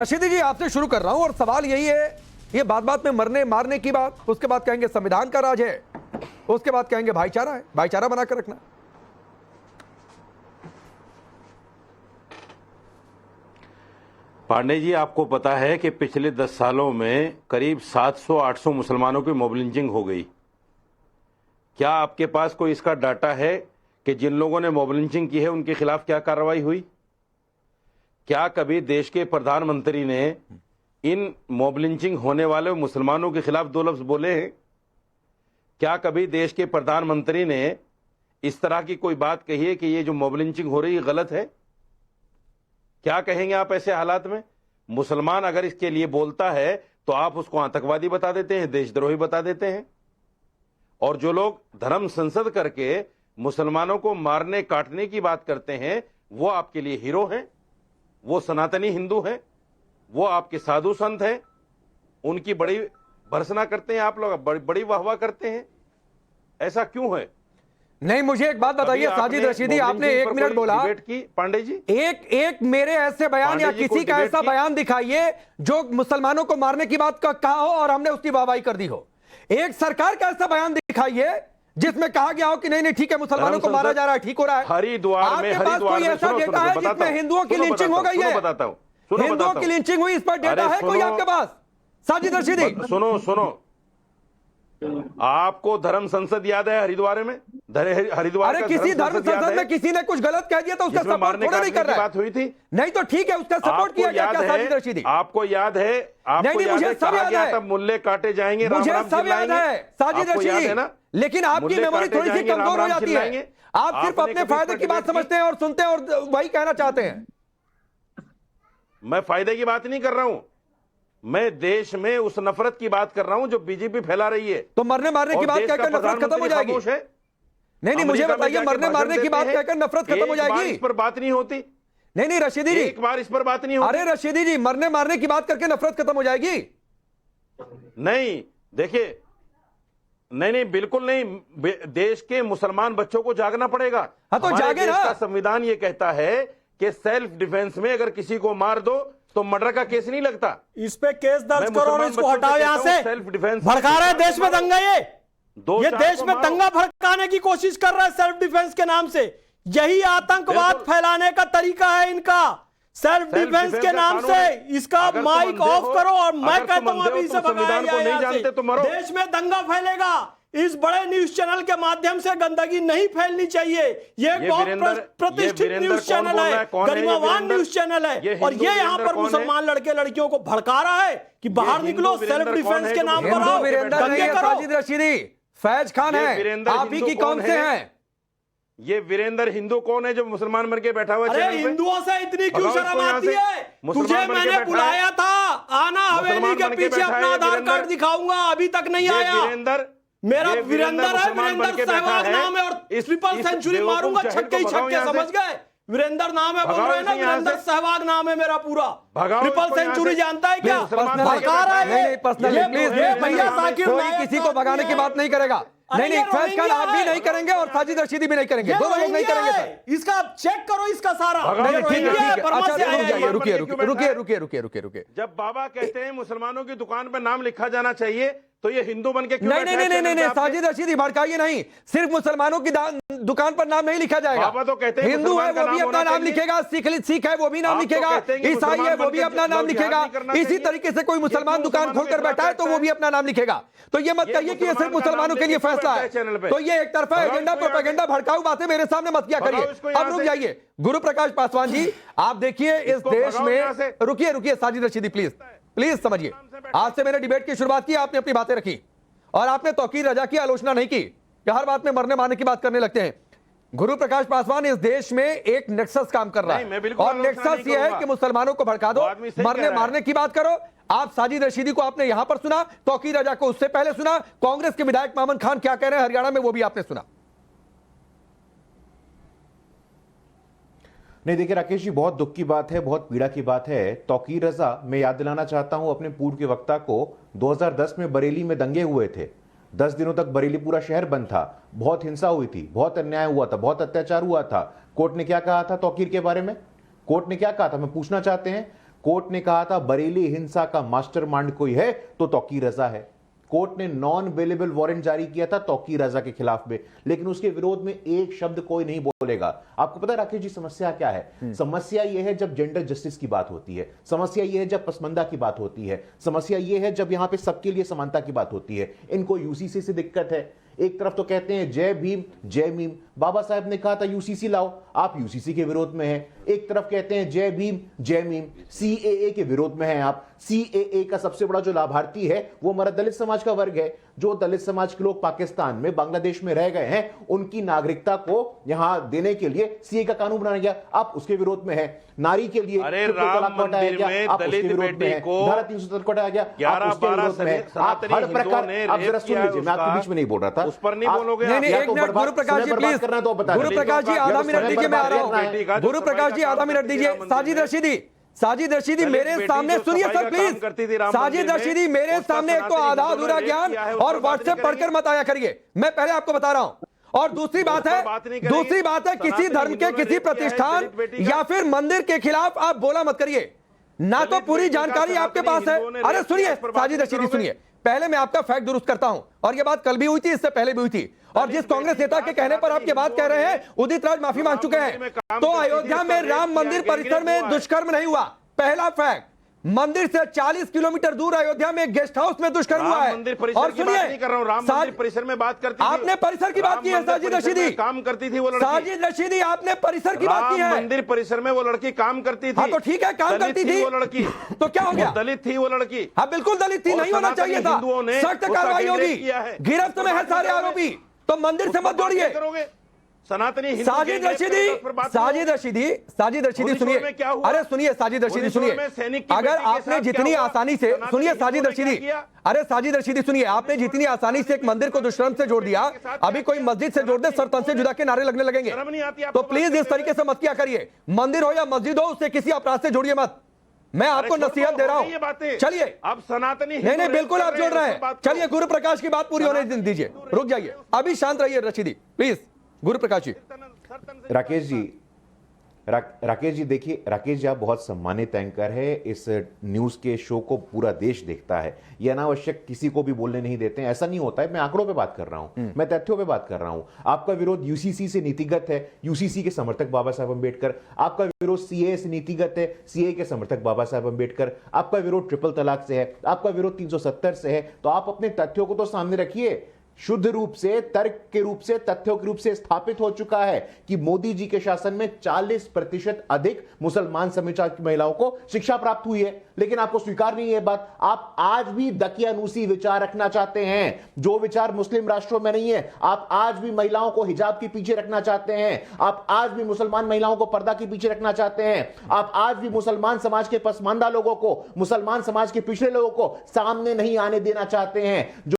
रशीदी जी आपसे शुरू कर रहा हूं और सवाल यही है, ये बात बात में मरने मारने की बात, उसके बाद कहेंगे संविधान का राज है, उसके बाद कहेंगे भाईचारा है, भाईचारा बनाकर रखना। पांडे जी, आपको पता है कि पिछले 10 सालों में करीब 700-800 मुसलमानों की मॉब लिंचिंग हो गई। क्या आपके पास कोई इसका डाटा है कि जिन लोगों ने मॉब लिंचिंग की है उनके खिलाफ क्या कार्रवाई हुई? क्या कभी देश के प्रधानमंत्री ने इन मॉब लिंचिंग होने वाले मुसलमानों के खिलाफ 2 लफ्ज बोले हैं? क्या कभी देश के प्रधानमंत्री ने इस तरह की कोई बात कही है कि ये जो मॉब लिंचिंग हो रही है गलत है? क्या कहेंगे आप ऐसे हालात में? मुसलमान अगर इसके लिए बोलता है तो आप उसको आतंकवादी बता देते हैं, देशद्रोही बता देते हैं। और जो लोग धर्म संसद करके मुसलमानों को मारने काटने की बात करते हैं वो आपके लिए हीरो हैं, वो सनातनी हिंदू हैं, वो आपके साधु संत हैं, उनकी बड़ी भर्त्सना करते हैं आप लोग, बड़ी वाहवाह करते हैं। ऐसा क्यों है? नहीं, मुझे एक बात बताइए साजिद रशीदी, आपने 1 मिनट बोला की पांडे जी, एक मेरे ऐसे बयान या किसी का ऐसा बयान दिखाइए जो मुसलमानों को मारने की बात का कहा हो और हमने उसकी वाहवाही कर दी हो। एक सरकार का ऐसा बयान दिखाइए जिसमें कहा गया हो कि नहीं नहीं ठीक है, मुसलमानों को मारा जा रहा है, ठीक हो रहा है। हरिद्वार में कोई ऐसा डेटा है जिसमें हिंदुओं की लिंचिंग हो गई है? बताता हूं, हिंदुओं की लिंचिंग हुई, इस पर डेटा है कोई आपके पास? साजिद रशीदी सुनो, आपको धर्म संसद याद है हरिद्वार में? हरिद्वार अरे किसी धर्म संसद में किसी ने कुछ गलत कह दिया तो उसका सपोर्ट थोड़ा नहीं कर रहा है। बात हुई थी, नहीं तो ठीक है, उसका सपोर्ट किया गया क्या साजिद रशीदी? आपको याद है? आपको याद है कहा गया था मुल्ले काटे जाएंगे, मुझे सब याद है साजिद रशीदी, लेकिन आपकी मेमोरी थोड़ी सी कमजोर हो जाती है। आप सिर्फ अपने फायदे की बात समझते हैं और सुनते हैं और वही कहना चाहते हैं। मैं फायदे की बात नहीं कर रहा हूं, मैं देश में उस नफरत की बात कर रहा हूं जो बीजेपी फैला रही है। तो मरने मारने की बात कहकर नफरत खत्म हो जाएगी? नहीं, मुझे बताइए, मरने मारने की बात कहकर नफरत खत्म हो जाएगी? इस पर बात नहीं होती। नहीं रशीदी जी, एक बार इस पर बात नहीं होती। अरे रशीदी जी, मरने मारने की बात करके नफरत खत्म हो जाएगी? नहीं, देखिए, नहीं बिल्कुल नहीं। देश के मुसलमान बच्चों को जागना पड़ेगा। हाँ तो जागे ना। संविधान ये कहता है कि सेल्फ डिफेंस में अगर किसी को मार दो तो मर्डर का केस नहीं लगता। इस पे केस दर्ज करो और इसको हटाओ यहां से। सेल्फ डिफेंस भड़का रहा है देश में दंगा, ये देश में दंगा भड़काने की कोशिश कर रहा है सेल्फ डिफेंस के नाम से। यही आतंकवाद फैलाने का तरीका है इनका, सेल्फ डिफेंस के नाम से। इसका माइक ऑफ करो और मैं कहता हूं अभी इसे भगाया जाए। देश में दंगा फैलेगा, इस बड़े न्यूज चैनल के माध्यम से गंदगी नहीं फैलनी चाहिए। ये बहुत प्रतिष्ठित न्यूज चैनल है, गरिमावान न्यूज चैनल है, और ये यहाँ पर मुसलमान लड़के लड़कियों को भड़का रहा है कि बाहर निकलो, सेल्फ डिफेंस के नाम पर आओ, दंगे करो। साजिद रशीदी, फैज खान है, आप ही की कौन से हैं? ये वीरेंद्र हिंदू कौन है जो मुसलमान बन के बैठा हुआ है? अरे हिंदुओं से इतनी क्यों शर्म आती है? तुझे मैंने बुलाया था, आना हवेली के पीछे अपना आधार कार्ड दिखाऊंगा, अभी तक नहीं आया। मेरा वीरेंद्र है, वीरेंद्र सहवाग नाम है, और ट्रिपल सेंचुरी मारूंगा छक्के ही छक्के, समझ गए? वीरेंद्र नाम है, बोल रहे ना, वीरेंद्र सहवाग नाम है मेरा पूरा। ट्रिपल सेंचुरी जानता है क्या? भड़का रहा है ये भैया साकिब। कोई किसी को भगाने की बात नहीं करेगा। नहीं फैज खान आप भी नहीं करेंगे और साजिद रशीदी भी नहीं करेंगे, दोनों लोग नहीं करेंगे सर। इसका चेक करो, इसका सारा। रुकिए। जब बाबा कहते हैं मुसलमानों की दुकान पर नाम लिखा जाना चाहिए तो ये हिंदू बन के क्यों? नहीं साजिद रशीदी भड़काइए नहीं, सिर्फ मुसलमानों की दुकान पर नाम नहीं लिखा जाएगा। बाबा तो कहते हैं हिंदू है वो भी अपना नाम लिखेगा, सिख है वो भी नाम लिखेगा, ईसाई है वो भी अपना नाम लिखेगा। इसी तरीके से कोई मुसलमान दुकान खोलकर बैठा है तो वो भी अपना नाम लिखेगा। तो ये मत कहिए कि ये सिर्फ मुसलमानों के लिए फैसला है। तो ये एक तरफा एजेंडा, प्रोपेगेंडा, भड़काऊ बातें मेरे सामने मत किया करिए। अब रुक जाइए, गुरु प्रकाश पासवान जी, आप देखिए इस देश में, रुकिए साजिद रशीदी प्लीज समझिए। आज से मैंने डिबेट की शुरुआत की, आपने अपनी बातें रखी और आपने तौकीर रजा की आलोचना नहीं की कि हर बात में मरने मारने की बात करने लगते हैं। गुरु प्रकाश पासवान इस देश में एक नेक्सस काम कर रहा है और नेक्सस ये है कि मुसलमानों को भड़का दो, मरने मारने की बात करो। आप साजिद रशीदी को आपने यहां पर सुना, तौकीर रजा को उससे पहले सुना, कांग्रेस के विधायक मामन खान क्या कह रहे हैं हरियाणा में वो भी आपने सुना। नहीं देखिए राकेश जी, बहुत दुख की बात है, बहुत पीड़ा की बात है। तौकीर रजा, मैं याद दिलाना चाहता हूं अपने पूर्व के वक्ता को, 2010 में बरेली में दंगे हुए थे। 10 दिनों तक बरेली पूरा शहर बंद था, बहुत हिंसा हुई थी, बहुत अन्याय हुआ था, बहुत अत्याचार हुआ था। कोर्ट ने क्या कहा था तौकीर के बारे में? कोर्ट ने क्या कहा था, मैं पूछना चाहते हैं? कोर्ट ने कहा था बरेली हिंसा का मास्टरमाइंड कोई है तो तौकीर रजा है। कोर्ट ने नॉन अवेलेबल वारंट जारी किया था तौकीर रजा के खिलाफ में, लेकिन उसके विरोध में एक शब्द कोई नहीं बोलेगा। आपको पता है राकेश जी समस्या क्या है? समस्या यह है जब जेंडर जस्टिस की बात होती है, समस्या यह है जब पसमंदा की बात होती है, समस्या यह है जब यहां पे सबके लिए समानता की बात होती है। इनको यूसीसी से दिक्कत है। एक तरफ तो कहते हैं जय भीम जय मीम, बाबा साहब ने कहा था यूसीसी लाओ, आप यूसीसी के विरोध में हैं। एक तरफ कहते हैं जय भीम जय मीम, सीएए के विरोध में हैं आप। सीएए का सबसे बड़ा जो लाभार्थी है वो हमारा दलित समाज का वर्ग है। जो दलित समाज के लोग पाकिस्तान में बांग्लादेश में रह गए हैं, उनकी नागरिकता को यहां देने के लिए सीए का कानून बनाया गया, आप उसके विरोध में हैं। नारी के लिए अरे ट्रिपल तलाक राम हटाया गया, मंदिर में आप उसके दलित विरोध में बेटी हैं। को धारा 370 को हटाया गया, आप 11 उसके विरोध में हैं। आप हर प्रकार, आप जरा सुन लीजिए, मैं आपके बीच में नहीं बोल रहा था, उस पर नहीं बोलोगे। नहीं, एक minute Guru Prakash ji please, गुरु प्रकाश जी आधा मिनट दीजिए, मैं आ रहा हूं। गुरु प्रकाश जी आधा मिनट दीजिए। साजिद रशीदी मेरे सामने सुनिए सर प्लीज। साजिद रशीदी मेरे सामने एक तो आधा अधूरा ज्ञान और व्हाट्सएप पढ़कर मत आया करिए, मैं पहले आपको बता रहा हूं। और दूसरी बात है किसी धर्म के किसी प्रतिष्ठान या फिर मंदिर के खिलाफ आप बोला मत करिए, ना तो पूरी जानकारी आपके पास है। अरे सुनिए साजिद रशीदी सुनिए, पहले मैं आपका फैक्ट दुरुस्त करता हूं, और यह बात कल भी हुई थी, इससे पहले भी हुई थी, और जिस कांग्रेस नेता के कहने पर आप ये बात कह रहे हैं उदित राज माफी मांग चुके हैं। तो अयोध्या में राम मंदिर परिसर में दुष्कर्म नहीं हुआ, पहला फैक्ट। मंदिर से 40 किलोमीटर दूर अयोध्या में गेस्ट हाउस में दुष्कर्म हुआ है। और सुनिए, राम मंदिर परिसर में बात करती थी, आपने परिसर की बात की है साजिद रशीदी, काम करती थी वो लड़की। साजिद रशीदी आपने परिसर की बात की है, मंदिर परिसर में वो लड़की काम करती थी। हाँ तो ठीक है, काम करती थी वो लड़की, तो क्या हो गया? दलित थी वो लड़की। हाँ बिल्कुल दलित थी, नहीं होना चाहिए था, सख्त कार्रवाई होगी, गिरफ्त में है सारे आरोपी, तो मंदिर से मत जोड़िए। सनातनी साजिद रशीदी सुनिए, अरे सुनिए साजिद रशीदी सुनिए, अगर आपने जितनी आसानी से, सुनिए साजिद रशीदी, अरे साजिद रशीदी सुनिए, आपने जितनी आसानी से एक मंदिर को दुष्कर्म से जोड़ दिया, अभी कोई मस्जिद से जोड़ दे सर तन से जुदा के नारे लगने लगेंगे। तो प्लीज इस तरीके से मत किया करिए, मंदिर हो या मस्जिद हो उसे किसी अपराध से जोड़िए मत, मैं आपको नसीहत दे रहा हूं। चलिए अब सनातनी नहीं बिल्कुल आप जोड़ रहे हैं, चलिए गुरु प्रकाश की बात पूरी होने दीजिए, रुक जाइए, अभी शांत रहिए रशीदी प्लीज। गुरु प्रकाश जी। राकेश जी देखिए, राकेश जी आप बहुत सम्मानित एंकर है, इस न्यूज के शो को पूरा देश देखता है, ये अनावश्यक किसी को भी बोलने नहीं देते हैं, ऐसा नहीं होता है। मैं आंकड़ों पे बात कर रहा हूं, मैं तथ्यों पे बात कर रहा हूं। आपका विरोध यूसीसी से नीतिगत है, यूसीसी के समर्थक बाबा साहब अंबेडकर। आपका विरोध सीए से नीतिगत है, सीए के समर्थक बाबा साहब अंबेडकर। आपका विरोध ट्रिपल तलाक से है, आपका विरोध 370 से है। तो आप अपने तथ्यों को तो सामने रखिए। शुद्ध रूप से, तर्क के रूप से, तथ्यों के रूप से स्थापित हो चुका है कि मोदी जी के शासन में 40% अधिक मुसलमान समुदाय की महिलाओं को शिक्षा प्राप्त हुई है, लेकिन आपको स्वीकार नहीं है बात। आप आज भी दकियानूसी विचार रखना चाहते हैं, जो विचार मुस्लिम राष्ट्रों में नहीं है। आप आज भी महिलाओं को हिजाब के पीछे रखना चाहते हैं, आप आज भी मुसलमान महिलाओं को पर्दा के पीछे रखना चाहते हैं, आप आज भी मुसलमान समाज के पसमानदा लोगों को, मुसलमान समाज के पिछड़े लोगों को सामने नहीं आने देना चाहते हैं।